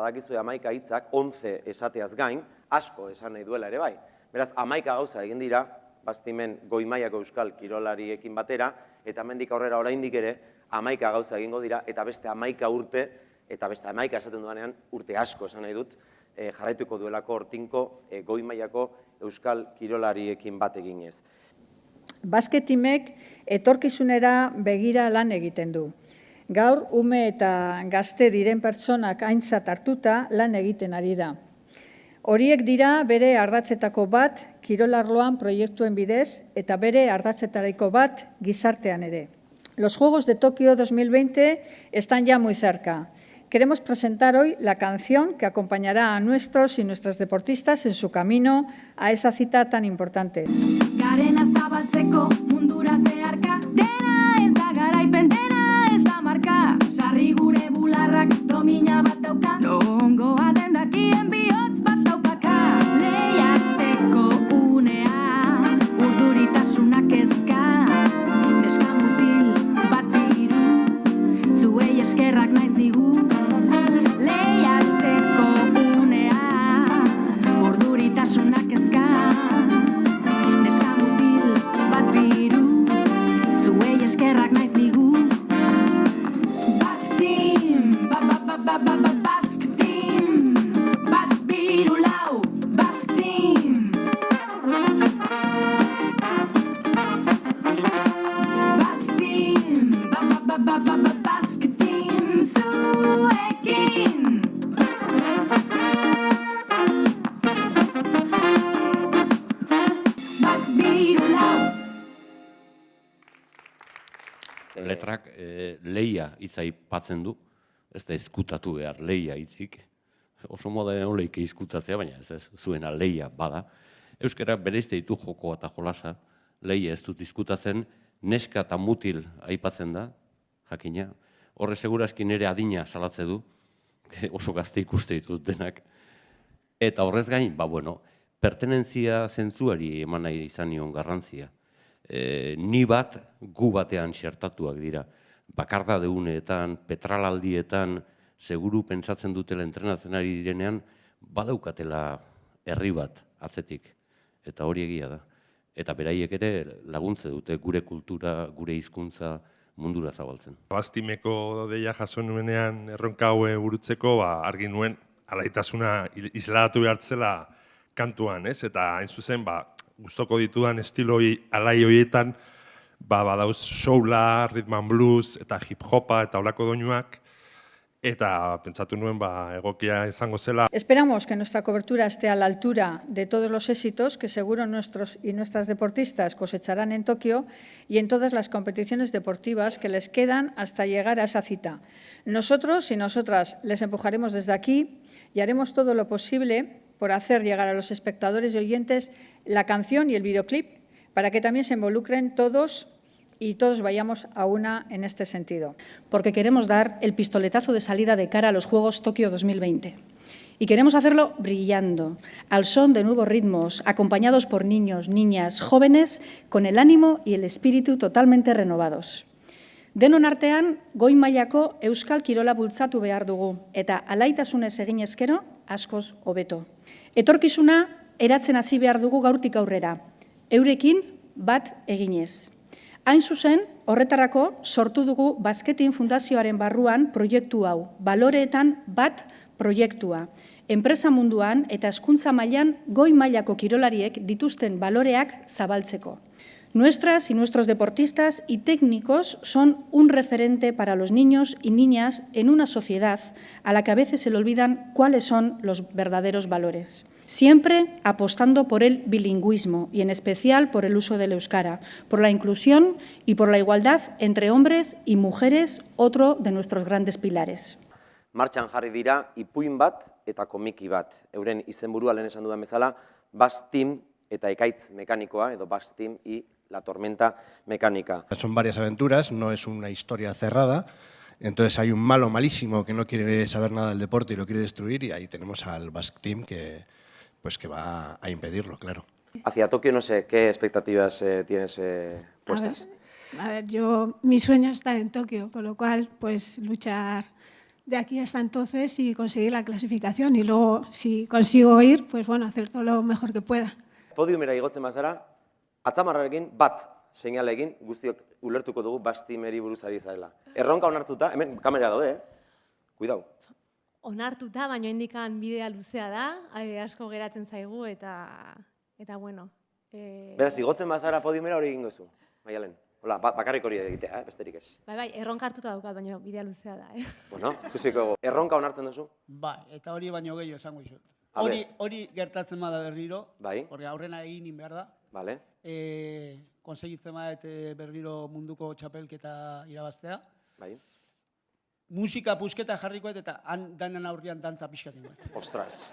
badakizu 11 hitzak, 11 esateaz gain, asko esan nahi duela ere bai. Beraz, 11 gauza egin dira, Bastimen goi mailako euskal kirolariekin batera, eta hemendik aurrera oraindik ere 11 gauza egingo dira, eta beste 11 urte, eta beste 11 esaten dudanean urte asko esan nahi dut, jarraituko duelako hortinko goi mailako euskal kirolariekin bat eginez. Basketimek etorkizunera begira lan egiten du. Gaur, ume eta gazte diren pertsonak aintzat hartuta lan egiten ari da. Horiek dira bere ardatzetako bat kirolarloan proiektuen bidez eta bere ardatzetariko bat gizartean ere. Los Juegos de Tokio 2020 están ya muy cerca. Queremos presentar hoy la canción que acompañará a nuestros y nuestras deportistas en su camino a esa cita tan importante. Garena zabaltzeko mundura zeharka, dena ez da garaipen, dena ez da marka. Sarri gure bularrak domina bat dauka, nongoa den dakien bihotz bat daukaka. Lehiazteko unea, urduritasunak ezka, neska mutil bat biru, zuei eskerrak naiz digu. Lehiazteko unea, urduritasunak ezka, neska mutil bat biru, zuei eskerrak naiz digu. Basque Team, Basque Team, bat biru lau, Basque Team. Basque Team, Basque Team, zuekin. Bat biru lau. Letrak leia hitza aipatzen du, ez da ezkutatu behar leia hitzik. Oso moda oleik izkutatzea, baina ez zuena leia bada. Euskara bereizte ditu jokoa eta jolasa, leia ez dut izkutatzen, neska eta mutil aipatzen da, jakina. Horre segurazki nire adina salatze du, oso gazte ikuste ditut denak. Eta horrez gain, pertenentzia zentzuari eman nahi izan nion garrantzia. Ni bat, gu batean xertatuak dira. Bakardadeuneetan, petralaldietan, seguru pentsatzen dutela entrenatzen ari direnean, badaukatela herri bat atzetik. Eta hori egia da. Eta beraiek ere laguntze dute gure kultura, gure hizkuntza mundura zabaltzen. Bastimeko deia jaso nuenean erronka haue burutzeko, argi nuen alaitasuna isladatu behartzela kantuan, ez? Eta hain zuzen, gustoko ditudan estiloi alai horietan, badauz soula, rhythm and blues, eta hip-hopa, eta holako doinuak, eta pentsatu nuen egokia izango zela. Esperamos que nuestra cobertura esté a la altura de todos los éxitos que seguro nuestros y nuestras deportistas cosecharán en Tokio y en todas las competiciones deportivas que les quedan hasta llegar a esa cita. Nosotros y nosotras les empujaremos desde aquí y haremos todo lo posible por hacer llegar a los espectadores y oyentes la canción y el videoclip para que también se involucren todos y todos vayamos a una en este sentido. Porque queremos dar el pistoletazo de salida de cara a los Juegos Tokio 2020. Y queremos hacerlo brillando, al son de nuevos ritmos, acompañados por niños, niñas, jóvenes, con el ánimo y el espíritu totalmente renovados. Denon artean, goi mailako euskal kirola bultzatu behar dugu, eta alaitasunez egin ezkero, askoz hobeto. Etorkizuna eratzen hasi behar dugu gaurtik aurrera, eurekin bat eginez. Hain zuzen, horretarako sortu dugu Basketin Fundazioaren barruan proiektu hau, baloreetan bat proiektua. Enpresa munduan eta hezkuntza mailan goi mailako kirolariek dituzten baloreak zabaltzeko. Nuestras y nuestros deportistas y técnicos son un referente para los niños y niñas en una sociedad a la que a veces se le olvidan cuáles son los verdaderos valores. Siempre apostando por el bilingüismo y en especial por el uso del euskara, por la inclusión y por la igualdad entre hombres y mujeres, otro de nuestros grandes pilares. Martxan jarri dira ipuin bat eta komiki bat. Euren izenburua lehen esan dudan bezala, Basque Team eta ekaitz mekanikoa, edo Basque Team y la tormenta mecánica. Son varias aventuras, no es una historia cerrada. Entonces hay un malo malísimo que no quiere saber nada del deporte y lo quiere destruir, y ahí tenemos al Basque Team que va a impedirlo, claro. Hacia Tokio, no sé, ¿qué expectativas tienes puestas? A ver, mi sueño es estar en Tokio, con lo cual, pues luchar de aquí hasta entonces y conseguir la clasificación. Y luego, si consigo ir, pues bueno, hacer todo lo mejor que pueda. Podiumera igotzen bazara, atzamarrarekin bat seinaleekin guztiok ulertuko dugu Bastimeri buruz ari zarela. Erronka onartuta, hemen kamera daude, Cuidao. Onartuta, baina indikan bidea luzea da, asko geratzen zaigu eta bueno. Beraz, igotzen bazara podiumera hori egingo zu, Maialen. Hola, bakarrik hori egitea, besterik ez. Bai, erronka hartuta daukat, baina bidea luzea da. Bueno, ikusiko, erronka onartzen duzu? Bai, eta hori baino gehiago esango izut. A ber. Hori gertatzen bada berriro, Bai. porque aurrena egin behar da. Vale. Konsegitzen badet berriro munduko txapelketa irabaztea. Bai. Musika pusketa jarrikoet eta han danan aurrian dantza pixkatik bat. Ostras.